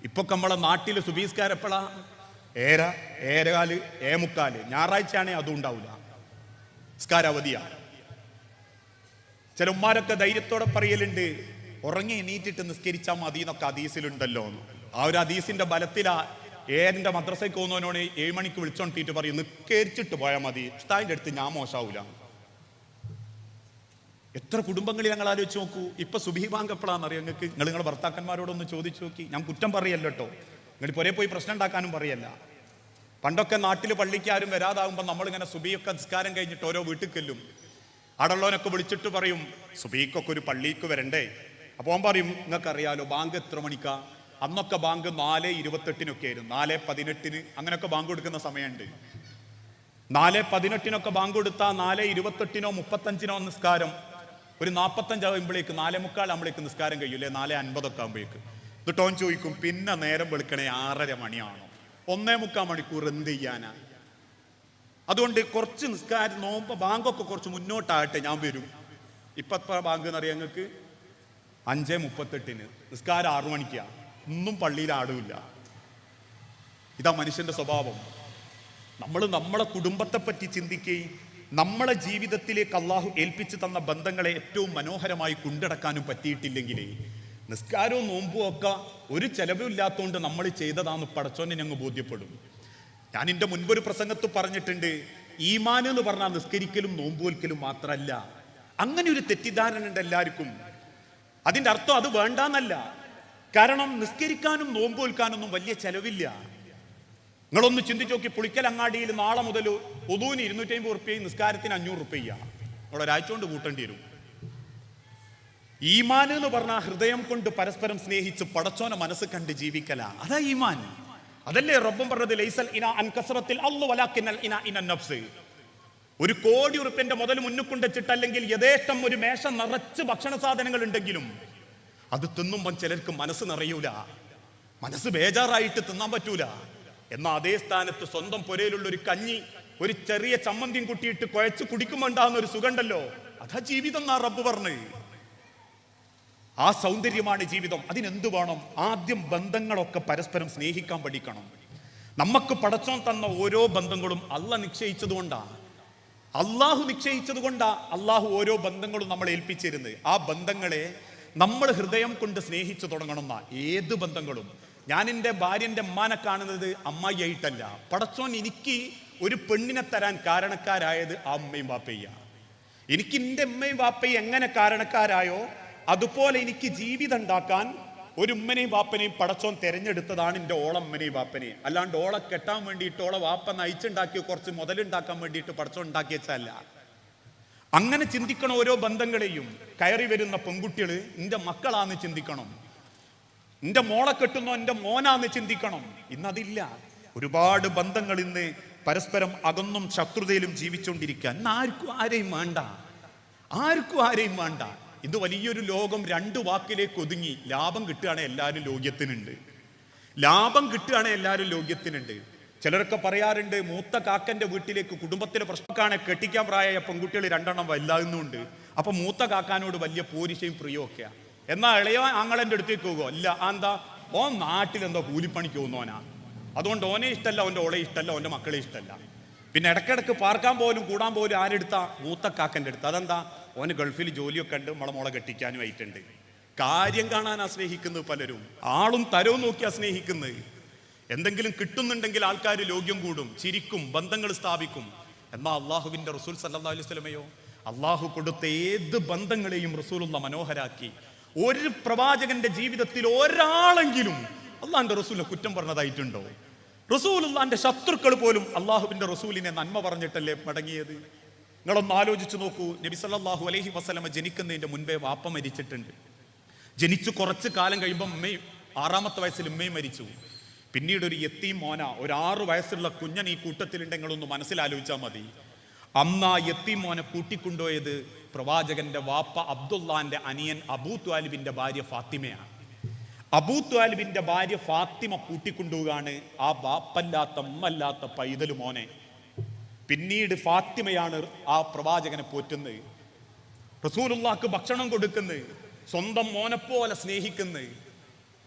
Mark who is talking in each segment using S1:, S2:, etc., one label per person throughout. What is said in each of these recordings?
S1: ഇപ്പൊ നമ്മളെ നാട്ടിൽ സുബീസ്കാരെപ്പോഴാ? ഏരകാല് 7:45. ഞായറാഴ്ചയാണെങ്കിൽ അതും ഉണ്ടാവില്ല, നിസ്കാരാവധിയാ. ചില ഉമ്മാരൊക്കെ ധൈര്യത്തോടെ പറയലുണ്ട്, ഉറങ്ങി എണീറ്റിട്ട് നിസ്കരിച്ചാൽ മതി എന്നൊക്കെ ഹദീസിലുണ്ടല്ലോ. ആ ഒരു ഹദീസിന്റെ ബലത്തിലാ ഏതിന്റെ മദ്രസയ്ക്ക് പോകുന്നവനോട് 7 മണിക്ക് വിളിച്ചോണ്ടിട്ട് പറയും നിസ്കരിച്ചിട്ട് പോയാൽ മതി, ഉസ്താദിന്റെ അടുത്ത് ഞാൻ മോശാവൂല. എത്ര കുടുംബങ്ങളിൽ ഞങ്ങൾ ആലോചിച്ച് നോക്കൂ. ഇപ്പൊ സുബഹി ബാങ്ക് എപ്പോഴാണെന്നറിയാം നിങ്ങൾക്ക്? നിങ്ങളുടെ ഭർത്താക്കന്മാരോടൊന്ന് ചോദിച്ചു നോക്കി. ഞാൻ കുറ്റം പറയല്ലോ കേട്ടോ, നിങ്ങൾ പുറേ പോയി പ്രശ്നം ഉണ്ടാക്കാനും പറയല്ല. പണ്ടൊക്കെ നാട്ടിൽ പള്ളിക്ക് ആരും വരാതാകുമ്പോൾ നമ്മളിങ്ങനെ സുബഹിയൊക്കെ നിസ്കാരം കഴിഞ്ഞിട്ട് ഓരോ വീട്ടിൽ ചെല്ലും. അടള്ളവനൊക്കെ വിളിച്ചിട്ട് പറയും സുബഹിക്കൊക്കെ ഒരു പള്ളിക്ക് വരണ്ടേ. അപ്പോൾ അവൻ പറയും നിങ്ങൾക്കറിയാലോ ബാങ്ക് എത്ര മണിക്കാ? അന്നൊക്കെ ബാങ്ക് 4:28 ആയിരുന്നു, 4:18 അങ്ങനെയൊക്കെ ബാങ്ക് കൊടുക്കുന്ന സമയമുണ്ട്. 4:18 ബാങ്ക് കൊടുത്താൽ 4:28 35 നിസ്കാരം. ഒരു 45 ആകുമ്പോഴേക്ക് 4:45 ആകുമ്പോഴേക്ക് നിസ്കാരം കഴിയൂലേ, 4:50 ആകുമ്പോഴേക്ക്. എന്നിട്ട് ഓൻ ചോദിക്കും പിന്നെ നേരം വെളുക്കണേ 6:30 മണിയാണോ? 1.25 മണിക്കൂർ എന്ത് ചെയ്യാനാ? അതുകൊണ്ട് കുറച്ച് നിസ്കാരം നോമ്പ് ബാങ്കൊക്കെ കുറച്ച് മുന്നോട്ടാകട്ടെ, ഞാൻ വരും. ഇപ്പത്തെ ബാങ്ക് എന്നറിയാം ഞങ്ങൾക്ക് 5:38 നിസ്കാരം 6 മണിക്കാണ്. ഒന്നും പള്ളിയിൽ ആടില്ല. ഇതാ മനുഷ്യന്റെ സ്വഭാവം. നമ്മൾ നമ്മളെ കുടുംബത്തെ പറ്റി ചിന്തിക്കുകയും നമ്മളെ ജീവിതത്തിലേക്ക് അള്ളാഹു ഏൽപ്പിച്ചു തന്ന ബന്ധങ്ങളെ ഏറ്റവും മനോഹരമായി കൊണ്ടിടക്കാനും പറ്റിയിട്ടില്ലെങ്കിൽ നിസ്കാരവും നോമ്പും ഒക്കെ ഒരു ചെലവില്ലാത്തതുകൊണ്ട് നമ്മൾ ചെയ്തതാന്ന് പടച്ചോനെ ഞങ്ങൾ ബോധ്യപ്പെടും. ഞാൻ എൻ്റെ മുൻപൊരു പ്രസംഗത്ത് പറഞ്ഞിട്ടുണ്ട്, ഈമാൻ എന്ന് പറഞ്ഞാൽ നിസ്കരിക്കലും നോമ്പുവൽക്കലും മാത്രമല്ല. അങ്ങനെ ഒരു തെറ്റിദ്ധാരണ ഉണ്ട് എല്ലാവർക്കും. അതിൻ്റെ അർത്ഥം അത് വേണ്ടാന്നല്ല. കാരണം നിസ്കരിക്കാനും നോമ്പുവൽക്കാനൊന്നും വലിയ ചെലവില്ല. നിങ്ങളൊന്ന് ചിന്തിച്ചു നോക്കി, പുളിക്കൽ അങ്ങാടിയിൽ നാളെ മുതൽ ഒതുവിന് 250 റുപ്യയും നിസ്കാരത്തിന് 500 റുപ്യ നിങ്ങളൊരാഴ്ച കൊണ്ട് കൂട്ടേണ്ടി വരും. ഈമാൻ എന്ന് പറഞ്ഞാൽ ഹൃദയം കൊണ്ട് പരസ്പരം സ്നേഹിച്ച് പടച്ചോനെ മനസ്സ് കണ്ട് ജീവിക്കല, അതാ ഈമാൻ. അതല്ലേ റബ്ബും പറഞ്ഞത് ലൈസൽ ഇനാ അൻ കസ്റത്തിൽ അല്ലാഹു വലാകിനൽ ഇനാ ഇനൻ നഫ്സ്. 1 കോടി ഉറുപ്പിന്റെ മുതൽ മുന്നിൽ കൊണ്ടുവച്ചിട്ടല്ലെങ്കിൽ യഥേഷ്ടം ഒരു മേശ നിറച്ച് ഭക്ഷണ സാധനങ്ങൾ ഉണ്ടെങ്കിലും അത് തിന്നുമ്പോൾ ചിലർക്ക് മനസ്സ് നിറയൂല, മനസ്സ് ബേജാറായിട്ട് തിന്നാൻ പറ്റൂല. എന്നാൽ അതേ സ്ഥാനത്ത് സ്വന്തം പുരയിലുള്ള ഒരു കഞ്ഞി ഒരു ചെറിയ ചമ്മന്തിയും കുട്ടിയിട്ട് കുഴച്ച് കുടിക്കുമ്പോണ്ടാകുന്ന ഒരു സുഖമുണ്ടല്ലോ, അതാ ജീവിതം എന്നാ റബ്ബ് പറഞ്ഞ്. ആ സൗന്ദര്യമാണ് ജീവിതം. അതിനെന്ത് വേണം? ആദ്യം ബന്ധങ്ങളൊക്കെ പരസ്പരം സ്നേഹിക്കാൻ പഠിക്കണം. നമുക്ക് പടച്ചോൻ തന്ന ഓരോ ബന്ധങ്ങളും അള്ളാഹ് നിശ്ചയിച്ചത് കൊണ്ടാണ്, അള്ളാഹു നിശ്ചയിച്ചത് കൊണ്ടാ അള്ളാഹു ഓരോ ബന്ധങ്ങളും നമ്മളെ ഏൽപ്പിച്ചിരുന്നത്. ആ ബന്ധങ്ങളെ നമ്മൾ ഹൃദയം കൊണ്ട് സ്നേഹിച്ചു തുടങ്ങണമെന്ന ഏത് ബന്ധങ്ങളും. ഞാൻ എൻ്റെ ഭാര്യൻ്റെ അമ്മാനെ കാണുന്നത് അമ്മായിയായിട്ടല്ല. പടച്ചോൻ എനിക്ക് ഒരു പെണ്ണിനെ തരാൻ കാരണക്കാരായത് ആ അമ്മയും വാപ്പയ്യ. എനിക്ക് എൻ്റെ അമ്മയും വാപ്പയും എങ്ങനെ കാരണക്കാരായോ അതുപോലെ എനിക്ക് ജീവിതം ഉണ്ടാക്കാൻ ഒരു ഉമ്മനെയും വാപ്പനെയും പടച്ചോൻ തിരഞ്ഞെടുത്തതാണ് എൻ്റെ ഓളമ്മനെയും വാപ്പനെയും. അല്ലാണ്ട് ഓളെ കെട്ടാൻ വേണ്ടിയിട്ട് ഓളെ വാപ്പ നയിച്ചുണ്ടാക്കി കുറച്ച് മുതലുണ്ടാക്കാൻ വേണ്ടിയിട്ട് പടച്ചോൻ ഉണ്ടാക്കി വെച്ചല്ല. അങ്ങനെ ചിന്തിക്കണം ഓരോ ബന്ധങ്ങളെയും. കയറി വരുന്ന പെൺകുട്ടികൾ എൻ്റെ മക്കളാന്ന് ചിന്തിക്കണം, എൻ്റെ മോളെ കെട്ടുന്നോ എൻ്റെ മോനാന്ന് ചിന്തിക്കണം. ഇന്നതില്ല. ഒരുപാട് ബന്ധങ്ങൾ ഇന്ന് പരസ്പരം അകന്നും ശത്രുതയിലും ജീവിച്ചുകൊണ്ടിരിക്കുക. ഇന്ന് ആർക്കും ആരെയും വേണ്ട, ആർക്കും ആരെയും വേണ്ട. ഇത് വലിയൊരു ലോകം 2 വാക്കിലേക്ക് ഒതുങ്ങി. ലാഭം കിട്ടുകയാണെങ്കിൽ എല്ലാവരും ലോക്യത്തിനുണ്ട്, ലാഭം കിട്ടുകയാണെങ്കിൽ എല്ലാവരും ലോക്യത്തിനുണ്ട്. ചിലരൊക്കെ പറയാറുണ്ട് മൂത്ത കാക്കന്റെ വീട്ടിലേക്ക് കുടുംബത്തിലെ പ്രശ്നക്കാണ് കെട്ടിക്കാൻ പ്രായമായ പെൺകുട്ടികൾ 2 എണ്ണം വല്ലാകുന്നുണ്ട്. അപ്പൊ മൂത്ത കാക്കാനോട് വലിയ പോരിശയും പ്രിയവും ഒക്കെയാ. എന്നാൽ ഇളയ ആങ്ങളെൻ്റെ അടുത്തേക്ക് പോകുമോ? ഇല്ല. എന്താ? ഓൻ നാട്ടിലെന്തോ കൂലിപ്പണിക്ക് പോകുന്നവനാ, അതുകൊണ്ട് ഓനെ ഇഷ്ടമല്ല, ഓൻ്റെ ഓളെ ഇഷ്ടമല്ല, ഓൻ്റെ മക്കളെ ഇഷ്ടമല്ല. പിന്നെ ഇടയ്ക്കിടയ്ക്ക് പാർക്കാൻ പോലും കൂടാൻ പോലും ആരെടുത്താ? മൂത്ത കാക്കൻ്റെ അടുത്ത്. അതെന്താ? ഓന് ഗൾഫിൽ ജോലിയൊക്കെ ഉണ്ട്, മോളെ കെട്ടിക്കാനും ആയിട്ടുണ്ട്. കാര്യം കാണാനാ സ്നേഹിക്കുന്നത് പലരും, ആളും തരവും നോക്കിയാ സ്നേഹിക്കുന്നത്. എന്തെങ്കിലും കിട്ടുന്നുണ്ടെങ്കിൽ ആൾക്കാർ ലോക്യം കൂടും, ചിരിക്കും, ബന്ധങ്ങൾ സ്ഥാപിക്കും. എന്നാൽ അള്ളാഹുവിൻ്റെ റസൂൽ സല്ലല്ലാഹു അലൈഹി വസല്ലമയോ അള്ളാഹു കൊടുത്ത ഏത് ബന്ധങ്ങളെയും റസൂലുള്ള മനോഹരാക്കി. ഒരു പ്രവാചകന്റെ ജീവിതത്തിൽ ഒരാളെങ്കിലും അള്ളാഹിന്റെ റസൂലിനെ കുറ്റം പറഞ്ഞതായിട്ടുണ്ടോ? റസൂലുള്ളാന്റെ ശത്രുക്കൾ പോലും അള്ളാഹുവിന്റെ റസൂലിനെ നന്മ പറഞ്ഞിട്ടല്ലേ മടങ്ങിയത്. നിങ്ങളൊന്ന് ആലോചിച്ച് നോക്കൂ. നബി സല്ലല്ലാഹു അലൈഹി വസല്ലമ ജനിക്കുന്നതിന്റെ മുൻപേ വാപ്പ മരിച്ചിട്ടുണ്ട്. ജനിച്ചു കുറച്ച് കാലം കഴിയുമ്പോൾ ഉമ്മയും 6ാമത്തെ വയസ്സിൽ ഉമ്മയും മരിച്ചു. പിന്നീട് ഒരു യത്തീം മോന, ഒരു 6 വയസ്സുള്ള കുഞ്ഞൻ ഈ കൂട്ടത്തിലുണ്ടെങ്കിലൊന്ന് മനസ്സിലാലോചിച്ചാൽ മതി. അന്ന് ആ യത്തീം മോനെ കൂട്ടിക്കൊണ്ടുപോയത് പ്രവാചകന്റെ വാപ്പ അബ്ദുള്ളാന്റെ അനിയൻ അബൂ ത്വാലിബിന്റെ ഭാര്യ ഫാത്തിമയാണ്. അബൂ ത്വാലിബിന്റെ ഭാര്യ ഫാത്തിമ കൂട്ടിക്കൊണ്ടുപോവുകയാണ് ആ വാപ്പല്ലാത്ത ഉമ്മല്ലാത്ത പൈതൽ മോനെ. പിന്നീട് ഫാത്തിമയാണ് ആ പ്രവാചകനെ പോറ്റുന്നത്, റസൂലുള്ളാഹിക്ക് ഭക്ഷണം കൊടുക്കുന്നത്, സ്വന്തം മോനെപ്പോലെ സ്നേഹിക്കുന്നത്.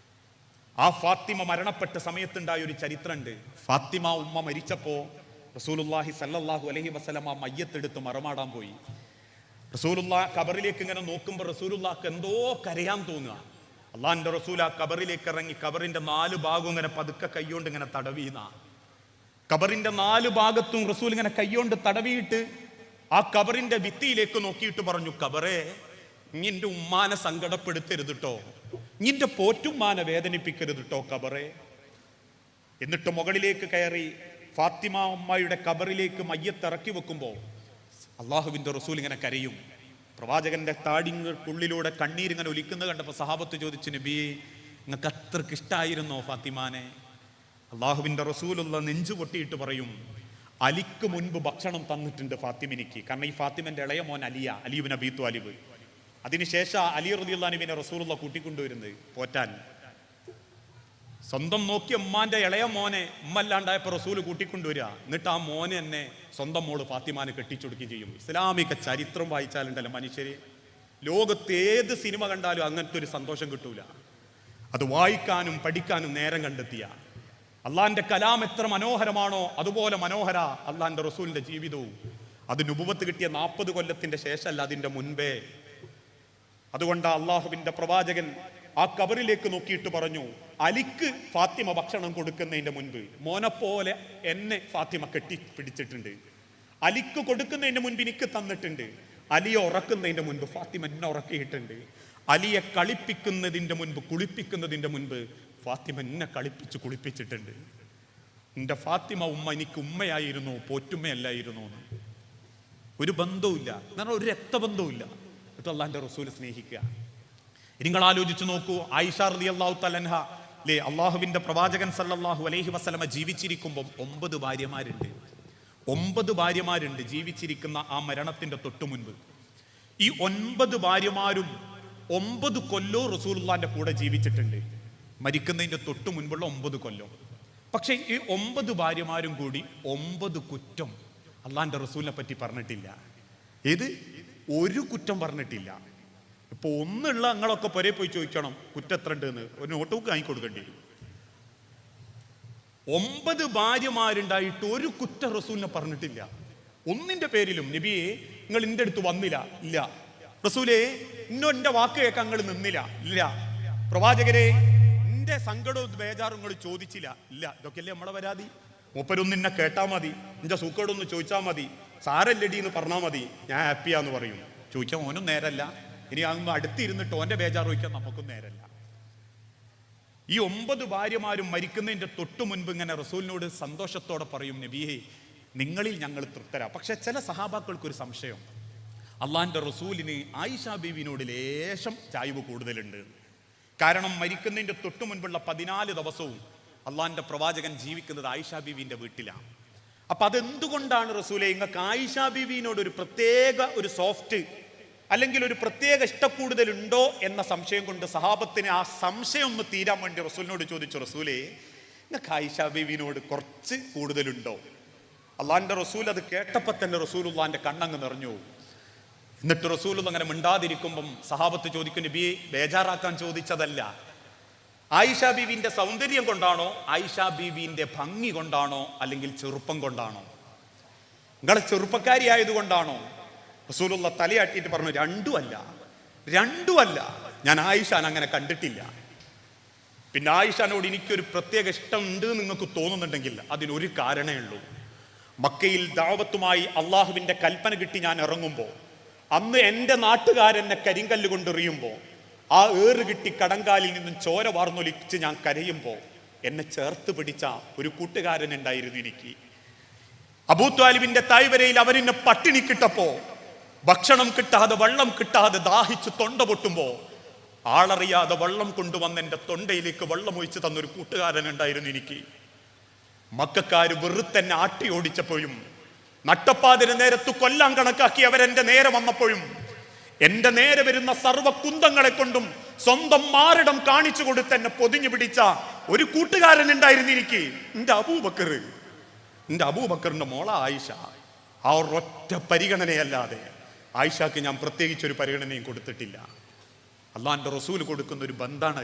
S1: ആ ഫാത്തിമ മരണപ്പെട്ട സമയത്തുണ്ടായ ഒരു ചരിത്രമുണ്ട്. ഫാത്തിമ ഉമ്മ മരിച്ചപ്പോ റസൂലുള്ളാഹി സല്ലല്ലാഹു അലൈഹി വസല്ലം ആ മയ്യത്തെടുത്ത് മറമാടാൻ പോയി. റസൂലുള്ളാഹ് ഖബറിലേക്ക് ഇങ്ങനെ നോക്കുമ്പോൾ റസൂലുള്ളാഹ്ക്ക് എന്തോ കരയാൻ തോന്നുക. അള്ളാഹിന്റെ റസൂൽ ആ ഖബറിലേക്ക് ഇറങ്ങി ഖബറിന്റെ 4 ഭാഗവും ഇങ്ങനെ പതുക്കെ കൈകൊണ്ട് ഇങ്ങനെ തടവീന. ഖബറിന്റെ 4 ഭാഗത്തും റസൂൽ ഇങ്ങനെ കൈകൊണ്ട് തടവിയിട്ട് ആ ഖബറിന്റെ ഭിത്തിയിലേക്ക് നോക്കിയിട്ട് പറഞ്ഞു, ഖബറേ, നിന്റെ ഉമ്മാനെ സങ്കടപ്പെടുത്തരുത് ട്ടോ, നിന്റെ പോറ്റുമ്മാനെ വേദനിപ്പിക്കരുത് ട്ടോ ഖബറേ. എന്നിട്ട് മുകളിലേക്ക് കയറി ഫാത്തിമ ഉമ്മയുടെ ഖബറിലേക്ക് മയ്യത്തിറക്കി വെക്കുമ്പോൾ അള്ളാഹുവിന്റെ റസൂൽ ഇങ്ങനെ കരയും. പ്രവാചകന്റെ താടിങ്ങൾക്കുള്ളിലൂടെ കണ്ണീരിങ്ങനെ ഒലിക്കുന്നത് കണ്ടപ്പോൾ സഹാബത്ത് ചോദിച്ചു, നബിയെ, നിങ്ങൾക്ക് അത്രക്ക് ഇഷ്ടായിരുന്നോ ഫാത്തിമാനെ? അള്ളാഹുവിന്റെ റസൂലുള്ള നെഞ്ചു പൊട്ടിയിട്ട് പറയും, അലിക്ക് മുൻപ് ഭക്ഷണം തന്നിട്ടുണ്ട് ഫാത്തിമിനിക്ക്. കാരണം ഈ ഫാത്തിമന്റെ ഇളയ മോൻ അലി ഇബ്നു അബീ ത്വാലിബ്. അതിനുശേഷം അലി റളിയല്ലാഹു അൻഹുവിനെ റസൂലുള്ള കൂട്ടിക്കൊണ്ടുവരുന്നത് പോറ്റാൻ. സ്വന്തം നോക്കിയ ഉമ്മാന്റെ ഇളയ മോനെ ഉമ്മല്ലാണ്ടായപ്പോ റസൂല് കൂട്ടിക്കൊണ്ടുവരിക. എന്നിട്ട് ആ മോനെ തന്നെ സ്വന്തം മോള് ഫാത്തിമാനെ കെട്ടിച്ചൊടുക്കുകയും ചെയ്യും. ഇസ്ലാമിക ചരിത്രം വായിച്ചാലുണ്ടല്ലോ മനുഷ്യര്, ലോകത്ത് ഏത് സിനിമ കണ്ടാലും അങ്ങനത്തെ ഒരു സന്തോഷം കിട്ടൂല. അത് വായിക്കാനും പഠിക്കാനും നേരം കണ്ടെത്തിയ അള്ളാന്റെ കലാം എത്ര മനോഹരമാണോ അതുപോലെ മനോഹര അള്ളാന്റെ റസൂലിന്റെ ജീവിതവും. അത് നുബുവത്ത് കിട്ടിയ 40 കൊല്ലത്തിന്റെ ശേഷമല്ല, അതിന്റെ മുൻപേ. അതുകൊണ്ട് അള്ളാഹുവിന്റെ പ്രവാചകൻ ആ ഖബറിലേക്ക് നോക്കിയിട്ട് പറഞ്ഞു, അലിക്ക് ഫാത്തിമ ഭക്ഷണം കൊടുക്കുന്നതിന്റെ മുൻപ് മോനെപ്പോലെ എന്നെ ഫാത്തിമ കെട്ടിപ്പിടിച്ചിട്ടുണ്ട്. അലിക്ക് കൊടുക്കുന്നതിന്റെ മുൻപ് എനിക്ക് തന്നിട്ടുണ്ട്. അലിയെ ഉറക്കുന്നതിന്റെ മുൻപ് ഫാത്തിമ എന്നെ ഉറക്കിയിട്ടുണ്ട്. അലിയെ കളിപ്പിക്കുന്നതിന്റെ മുൻപ്, കുളിപ്പിക്കുന്നതിന്റെ മുൻപ് ഫാത്തിമ എന്നെ കളിപ്പിച്ച് കുളിപ്പിച്ചിട്ടുണ്ട്. എന്റെ ഫാത്തിമ ഉമ്മ എനിക്ക് ഉമ്മയായിരുന്നു, പോറ്റുമ്മയല്ലായിരുന്നു. ഒരു ബന്ധവുമില്ല, എന്നാൽ ഒരു രക്തബന്ധവുമില്ല. ഇത് അള്ളാന്റെ റസൂൽ സ്നേഹിക്കുക. നിങ്ങൾ ആലോചിച്ചു നോക്കൂ, ആയിഷ റളിയല്ലാഹു തആല അൻഹ അല്ലേ, അള്ളാഹുവിന്റെ പ്രവാചകൻ സല്ലല്ലാഹു അലൈഹി വസല്ലമ ജീവിച്ചിരിക്കുമ്പോൾ 9 ഭാര്യമാരുണ്ട്. 9 ഭാര്യമാരുണ്ട് ജീവിച്ചിരിക്കുന്ന ആ മരണത്തിന്റെ തൊട്ടു മുൻപ്. ഈ 9 ഭാര്യമാരും 9 കൊല്ലവും റസൂലുള്ളാന്റെ കൂടെ ജീവിച്ചിട്ടുണ്ട്. മരിക്കുന്നതിന്റെ തൊട്ടു മുൻപുള്ള 9 കൊല്ലം. പക്ഷെ ഈ 9 ഭാര്യമാരും കൂടി 9 കുറ്റം അള്ളാന്റെ റസൂലിനെ പറ്റി പറഞ്ഞിട്ടില്ല. ഏത് ഒരു കുറ്റം പറഞ്ഞിട്ടില്ല. ഇപ്പൊ ഒന്നുള്ള നിങ്ങളൊക്കെ പൊരേ പോയി ചോദിക്കണം കുറ്റം എത്ര ഉണ്ട് എന്ന്, ഒരു നോട്ട് ബുക്ക് വാങ്ങി കൊടുക്കേണ്ടി വരും. 9 ഭാര്യമാരുണ്ടായിട്ട് ഒരു കുറ്റം റസൂലിനെ പറഞ്ഞിട്ടില്ല. ഒന്നിന്റെ പേരിലും നബിയെ നിങ്ങൾ എന്റെ അടുത്ത് വന്നില്ല, ഇല്ല. റസൂലേ എന്റെ വാക്ക് കേൾക്കാൻ നിങ്ങൾ നിന്നില്ല, ഇല്ല. പ്രവാചകരെ എന്റെ സങ്കടവും ബേജാറും നിങ്ങൾ ചോദിച്ചില്ല, ഇല്ല. ഇതൊക്കെയല്ലേ നമ്മളെ പരാതി. മൂപ്പരൊന്നും എന്നെ കേട്ടാ മതി, എന്റെ സൂക്കേടൊന്ന് ചോദിച്ചാൽ മതി, സാരല്ലടി എന്ന് പറഞ്ഞാൽ മതി, ഞാൻ ഹാപ്പിയാന്ന് പറയും. ചോദിക്കാൻ ഓനും നേരല്ല, ഇനി അതൊന്നും അടുത്തിരുന്നിട്ട് ഓന്റെ ബേജാറ് ചോദിക്കാൻ നമുക്കും നേരല്ല. ഈ 9 ഭാര്യമാരും മരിക്കുന്നതിന്റെ തൊട്ടു മുൻപ് ഇങ്ങനെ റസൂലിനോട് സന്തോഷത്തോടെ പറയും, നബിയെ നിങ്ങളിൽ ഞങ്ങൾ തൃപ്തരാ. പക്ഷെ ചില സഹാബാക്കൾക്കൊരു സംശയം, അള്ളാന്റെ റസൂലിന് ആയിഷ ബീവിനോട് ലേശം ചായ്വ് കൂടുതലുണ്ട്. കാരണം മരിക്കുന്നതിന്റെ തൊട്ടു മുൻപുള്ള 14 ദിവസവും അള്ളാന്റെ പ്രവാചകൻ ജീവിക്കുന്നത് ആയിഷ ബീവിന്റെ വീട്ടിലാണ്. അപ്പൊ അതെന്തുകൊണ്ടാണ് റസൂലെ നിങ്ങൾക്ക് ആയിഷ ബീവിനോട് ഒരു പ്രത്യേക ഒരു സോഫ്റ്റ് അല്ലെങ്കിൽ ഒരു പ്രത്യേക ഇഷ്ടക്കൂടുതലുണ്ടോ എന്ന സംശയം കൊണ്ട് സഹാബത്തിന് ആ സംശയം ഒന്ന് തീരാൻ വേണ്ടി റസൂലിനോട് ചോദിച്ചു, റസൂലേ നിങ്ങൾക്ക് ആയിഷ ബീവിനോട് കുറച്ച് കൂടുതലുണ്ടോ? അള്ളാന്റെ റസൂൽ അത് കേട്ടപ്പോൾ തന്നെ റസൂലുള്ളാന്റെ കണ്ണങ്ങ് നിറഞ്ഞു. എന്നിട്ട് റസൂൽ അങ്ങനെ മിണ്ടാതിരിക്കുമ്പം സഹാബത്ത് ചോദിക്കും, നബിയെ ബേജാറാക്കാൻ ചോദിച്ചതല്ല, ആയിഷ ബീവിന്റെ സൗന്ദര്യം കൊണ്ടാണോ, ആയിഷ ബീവിന്റെ ഭംഗി കൊണ്ടാണോ, അല്ലെങ്കിൽ ചെറുപ്പം കൊണ്ടാണോ? നിങ്ങളെ ചെറുപ്പക്കാരി ആയതുകൊണ്ടാണോ? റസൂലുള്ള തലയാട്ടിയിട്ട് പറഞ്ഞു, രണ്ടുമല്ല. ഞാൻ ആയിഷാൻ അങ്ങനെ കണ്ടിട്ടില്ല. പിന്നെ ആയിഷാനോട് എനിക്കൊരു പ്രത്യേക ഇഷ്ടം ഉണ്ട് നിങ്ങൾക്ക് തോന്നുന്നുണ്ടെങ്കിൽ അതിനൊരു കാരണമേ ഉള്ളൂ. മക്കയിൽ ദഅവത്തുമായി അള്ളാഹുവിന്റെ കൽപ്പന കിട്ടി ഞാൻ ഇറങ്ങുമ്പോൾ അന്ന് എൻ്റെ നാട്ടുകാരെന്നെ കരിങ്കല്ല് കൊണ്ടെറിയുമ്പോൾ ആ ഏറ് കിട്ടി കടങ്കാലിൽ നിന്നും ചോര വാർന്നൊലിച്ച് ഞാൻ കരയുമ്പോൾ എന്നെ ചേർത്ത് പിടിച്ച ഒരു കൂട്ടുകാരൻ ഉണ്ടായിരുന്നു എനിക്ക്. അബൂ ത്വാലിബിന്റെ തായ്വരയിൽ അവരെന്നെ പട്ടിണി കിട്ടപ്പോ, ഭക്ഷണം കിട്ടാതെ വെള്ളം കിട്ടാതെ ദാഹിച്ച് തൊണ്ട പൊട്ടുമ്പോ ആളറിയാതെ വെള്ളം കൊണ്ടുവന്ന് എൻ്റെ തൊണ്ടയിലേക്ക് വെള്ളം ഒഴിച്ചു തന്നൊരു കൂട്ടുകാരൻ ഉണ്ടായിരുന്നു എനിക്ക്. മക്കക്കാര് വെറുതെന്നെ ആട്ടി ഓടിച്ചപ്പോഴും നട്ടപ്പാതിന് നേരത്ത് കൊല്ലാൻ കണക്കാക്കി അവരെന്റെ നേരെ വന്നപ്പോഴും എന്റെ നേരെ വരുന്ന സർവ്വ കുന്തങ്ങളെ കൊണ്ടും സ്വന്തം മാറിടം കാണിച്ചു കൊടുത്ത് എന്നെ പൊതിഞ്ഞു പിടിച്ച ഒരു കൂട്ടുകാരൻ ഉണ്ടായിരുന്നു എനിക്ക്. എന്റെ അബൂബക്കറിന്റെ മോള ആയിഷ. ആ ഒരൊറ്റ പരിഗണനയല്ലാതെ ആയിഷക്ക് ഞാൻ പ്രത്യേകിച്ചൊരു പരിഗണനയും കൊടുത്തിട്ടില്ല. അള്ളാന്റെ റസൂൽ കൊടുക്കുന്ന ഒരു ബന്ധാണ്.